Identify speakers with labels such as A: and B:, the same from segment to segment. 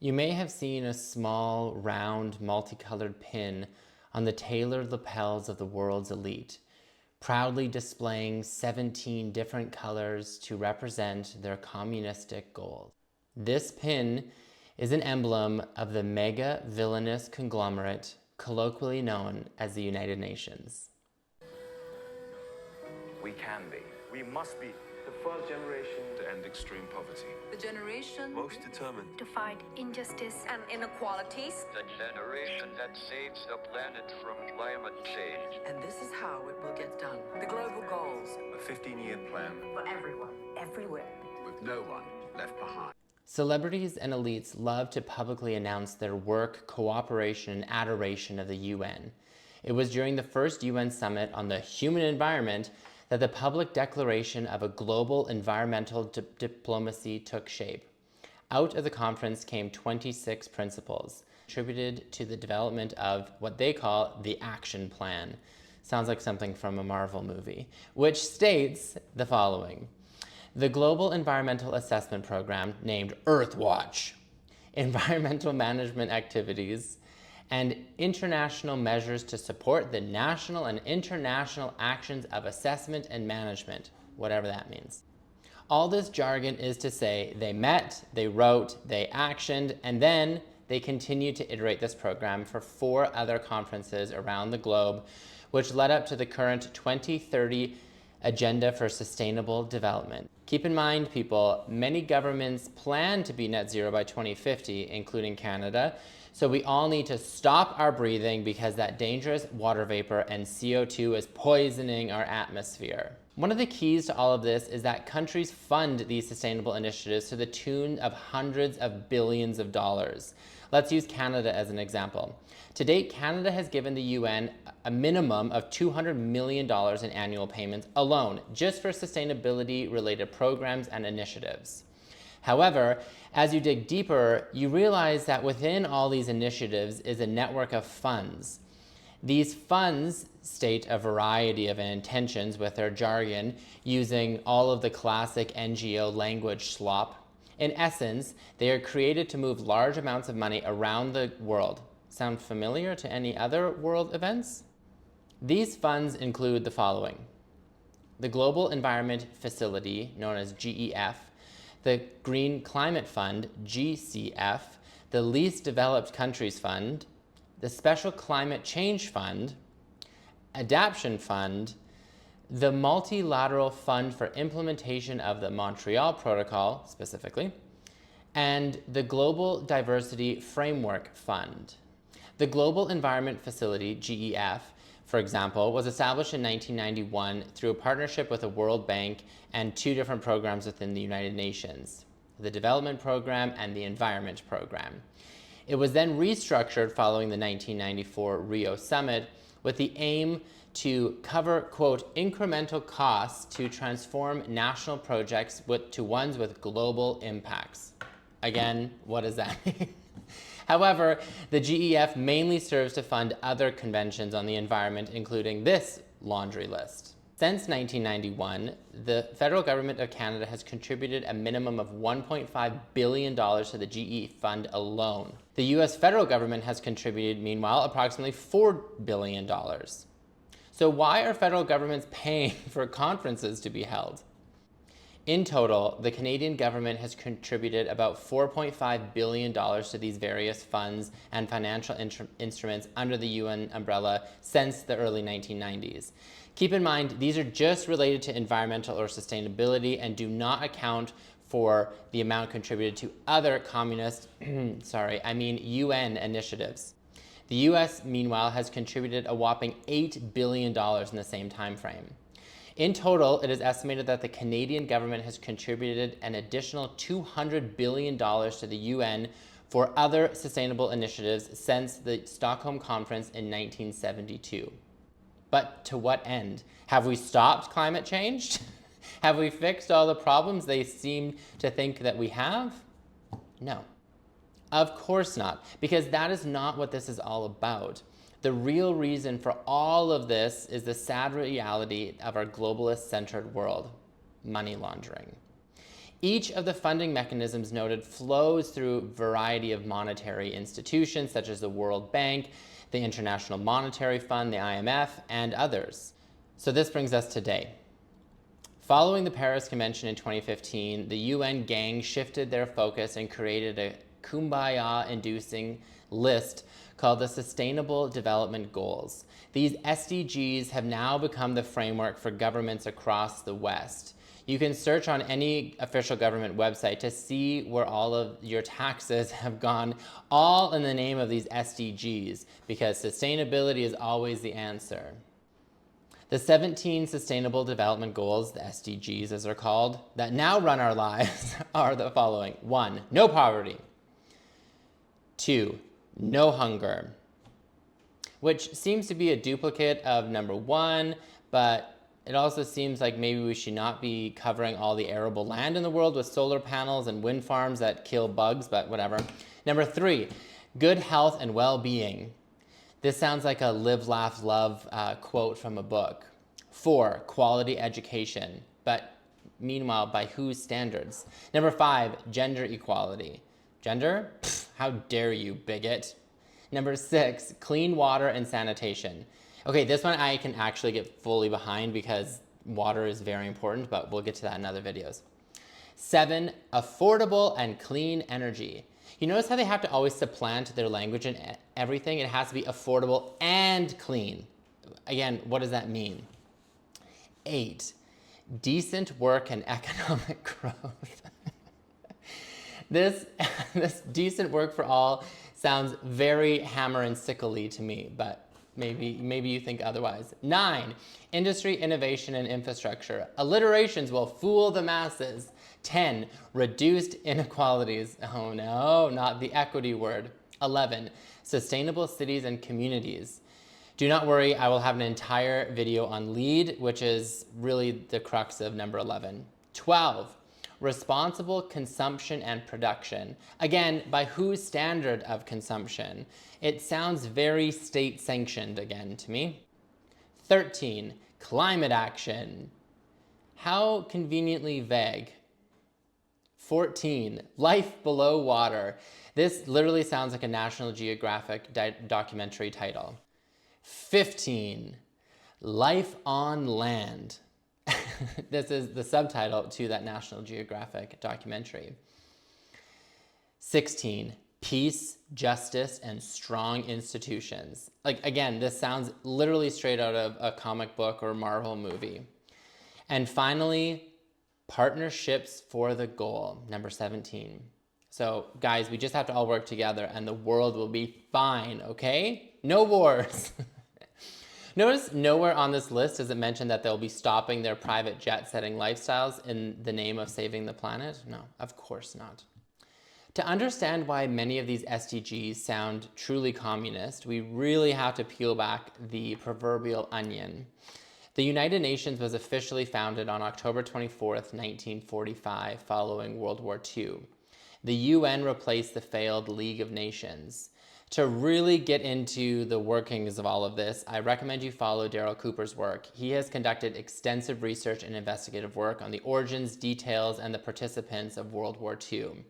A: You may have seen a small, round, multicolored pin on the tailored lapels of the world's elite, proudly displaying 17 different colors to represent their communistic goals. This pin is an emblem of the mega villainous conglomerate colloquially known as the United Nations.
B: We can be.
C: We must be the first generation
B: To end extreme poverty.
D: The generation
C: most determined
E: to fight injustice
D: and inequalities.
F: The generation that saves the planet from climate change.
G: And this is how it will get done.
D: The global goals
C: a 15-year plan
D: for everyone, everywhere.
B: With no one left behind.
A: Celebrities and elites love to publicly announce their work, cooperation, and adoration of the UN. It was during the first UN summit on the human environment that the public declaration of a global environmental diplomacy took shape. Out of the conference came 26 principles, attributed to the development of what they call the Action Plan. Sounds like something from a Marvel movie, which states the following. The Global Environmental Assessment Program, named Earthwatch, environmental management activities, and international measures to support the national and international actions of assessment and management, whatever that means. All this jargon is to say they met, they wrote, they actioned, and then they continued to iterate this program for 4 other conferences around the globe, which led up to the current 2030 Agenda for Sustainable Development. Keep in mind, people, many governments plan to be net zero by 2050, including Canada, so we all need to stop our breathing because that dangerous water vapor and CO2 is poisoning our atmosphere. One of the keys to all of this is that countries fund these sustainable initiatives to the tune of hundreds of billions of dollars. Let's use Canada as an example. To date, Canada has given the UN a minimum of $200 million in annual payments alone, just for sustainability-related programs and initiatives. However, as you dig deeper, you realize that within all these initiatives is a network of funds. These funds state a variety of intentions with their jargon, using all of the classic NGO language slop. In essence, they are created to move large amounts of money around the world. Sound familiar to any other world events? These funds include the following. The Global Environment Facility, known as GEF, the Green Climate Fund, GCF, the Least Developed Countries Fund, the Special Climate Change Fund, Adaptation Fund, the Multilateral Fund for Implementation of the Montreal Protocol, specifically, and the Global Diversity Framework Fund. The Global Environment Facility, GEF, for example, was established in 1991 through a partnership with the World Bank and 2 different programs within the United Nations, the Development Program and the Environment Program. It was then restructured following the 1994 Rio Summit with the aim to cover, quote, incremental costs to transform national projects to ones with global impacts. Again, what does that mean? However, the GEF mainly serves to fund other conventions on the environment, including this laundry list. Since 1991, the federal government of Canada has contributed a minimum of $1.5 billion to the GEF fund alone. The US federal government has contributed, meanwhile, approximately $4 billion. So why are federal governments paying for conferences to be held? In total, the Canadian government has contributed about $4.5 billion to these various funds and financial instruments under the UN umbrella since the early 1990s. Keep in mind, these are just related to environmental or sustainability and do not account for the amount contributed to other communist, UN initiatives. The US, meanwhile, has contributed a whopping $8 billion in the same time frame. In total, it is estimated that the Canadian government has contributed an additional $200 billion to the UN for other sustainable initiatives since the Stockholm Conference in 1972. But to what end? Have we stopped climate change? Have we fixed all the problems they seem to think that we have? No. Of course not, because that is not what this is all about. The real reason for all of this is the sad reality of our globalist-centered world, money laundering. Each of the funding mechanisms noted flows through a variety of monetary institutions such as the World Bank, the International Monetary Fund, the IMF, and others. So this brings us today. Following the Paris Convention in 2015, the UN gang shifted their focus and created a kumbaya-inducing list called the Sustainable Development Goals. These SDGs have now become the framework for governments across the West. You can search on any official government website to see where all of your taxes have gone, all in the name of these SDGs, because sustainability is always the answer. The 17 Sustainable Development Goals, the SDGs as they're called, that now run our lives are the following. 1, no poverty. 2, no hunger, which seems to be a duplicate of number 1, but it also seems like maybe we should not be covering all the arable land in the world with solar panels and wind farms that kill bugs, but whatever. Number 3, good health and well-being. This sounds like a live, laugh, love quote from a book. 4, quality education, but meanwhile, by whose standards? Number 5, gender equality. Gender? Pfft, how dare you, bigot. Number 6, clean water and sanitation. Okay, this one I can actually get fully behind because water is very important, but we'll get to that in other videos. 7, affordable and clean energy. You notice how they have to always supplant their language and everything? It has to be affordable and clean. Again, what does that mean? 8, decent work and economic growth. This decent work for all sounds very hammer and sickle-y to me, but maybe you think otherwise. 9, industry, innovation, and infrastructure. Alliterations will fool the masses. 10, reduced inequalities. Oh no, not the equity word. 11, sustainable cities and communities. Do not worry, I will have an entire video on LEAD, which is really the crux of number 11. 12, responsible consumption and production. Again, by whose standard of consumption? It sounds very state-sanctioned again to me. 13, climate action. How conveniently vague. 14, life below water. This literally sounds like a National Geographic documentary title. 15, life on land. This is the subtitle to that National Geographic documentary. 16, peace, justice, and strong institutions. Like, again, this sounds literally straight out of a comic book or Marvel movie. And finally, partnerships for the goal, number 17. So, guys, we just have to all work together and the world will be fine, okay? No wars. Notice nowhere on this list does it mention that they'll be stopping their private jet-setting lifestyles in the name of saving the planet. No, of course not. To understand why many of these SDGs sound truly communist, we really have to peel back the proverbial onion. The United Nations was officially founded on October 24th, 1945, following World War II. The UN replaced the failed League of Nations. To really get into the workings of all of this, I recommend you follow Daryl Cooper's work. He has conducted extensive research and investigative work on the origins, details, and the participants of World War II.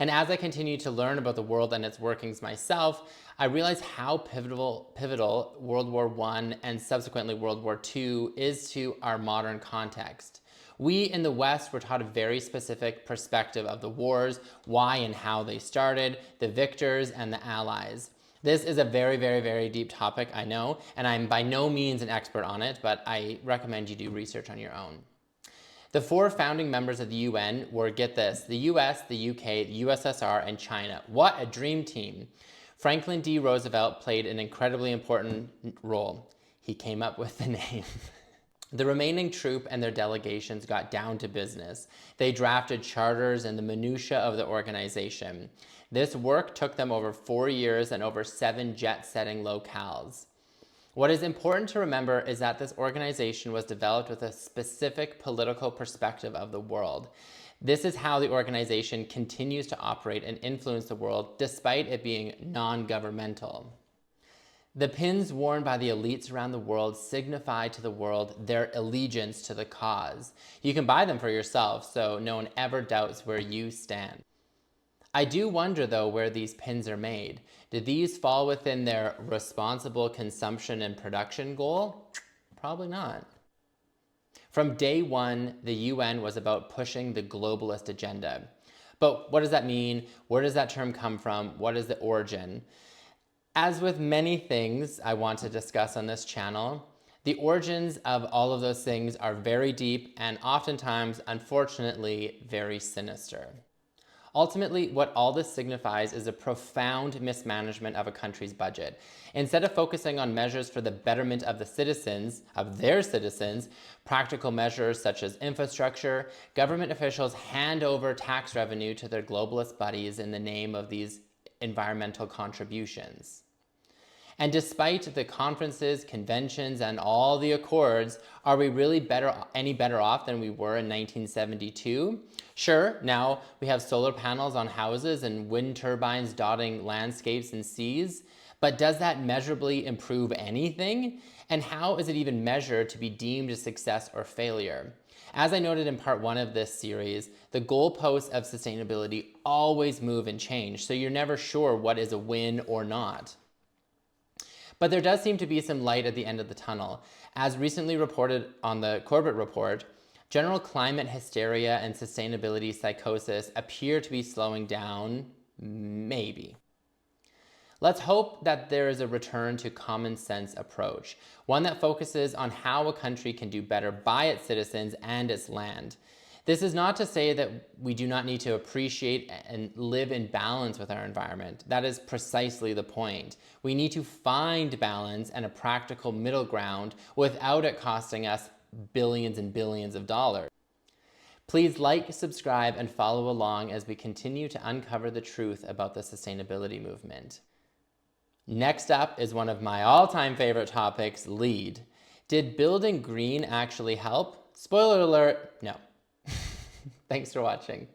A: And as I continue to learn about the world and its workings myself, I realize how pivotal World War I and subsequently World War II is to our modern context. We in the West were taught a very specific perspective of the wars, why and how they started, the victors and the allies. This is a very, very, very deep topic, I know, and I'm by no means an expert on it, but I recommend you do research on your own. The 4 founding members of the UN were, get this, the US, the UK, the USSR, and China. What a dream team. Franklin D. Roosevelt played an incredibly important role. He came up with the name. The remaining troop and their delegations got down to business. They drafted charters and the minutiae of the organization. This work took them over 4 years and over 7 jet-setting locales. What is important to remember is that this organization was developed with a specific political perspective of the world. This is how the organization continues to operate and influence the world despite it being non-governmental. The pins worn by the elites around the world signify to the world their allegiance to the cause. You can buy them for yourself, so no one ever doubts where you stand. I do wonder, though, where these pins are made. Do these fall within their responsible consumption and production goal? Probably not. From day one, the UN was about pushing the globalist agenda. But what does that mean? Where does that term come from? What is the origin? As with many things I want to discuss on this channel, the origins of all of those things are very deep and oftentimes, unfortunately, very sinister. Ultimately, what all this signifies is a profound mismanagement of a country's budget. Instead of focusing on measures for the betterment of their citizens, practical measures such as infrastructure, government officials hand over tax revenue to their globalist buddies in the name of these environmental contributions. And despite the conferences, conventions, and all the accords, are we really any better off than we were in 1972? Sure, now we have solar panels on houses and wind turbines dotting landscapes and seas, but does that measurably improve anything? And how is it even measured to be deemed a success or failure? As I noted in part 1 of this series, the goalposts of sustainability always move and change, so you're never sure what is a win or not. But there does seem to be some light at the end of the tunnel. As recently reported on the Corbett Report, general climate hysteria and sustainability psychosis appear to be slowing down, maybe. Let's hope that there is a return to common sense approach, one that focuses on how a country can do better by its citizens and its land. This is not to say that we do not need to appreciate and live in balance with our environment. That is precisely the point. We need to find balance and a practical middle ground without it costing us billions and billions of dollars. Please like, subscribe, and follow along as we continue to uncover the truth about the sustainability movement. Next up is one of my all-time favorite topics, LEED. Did building green actually help? Spoiler alert, no. Thanks for watching.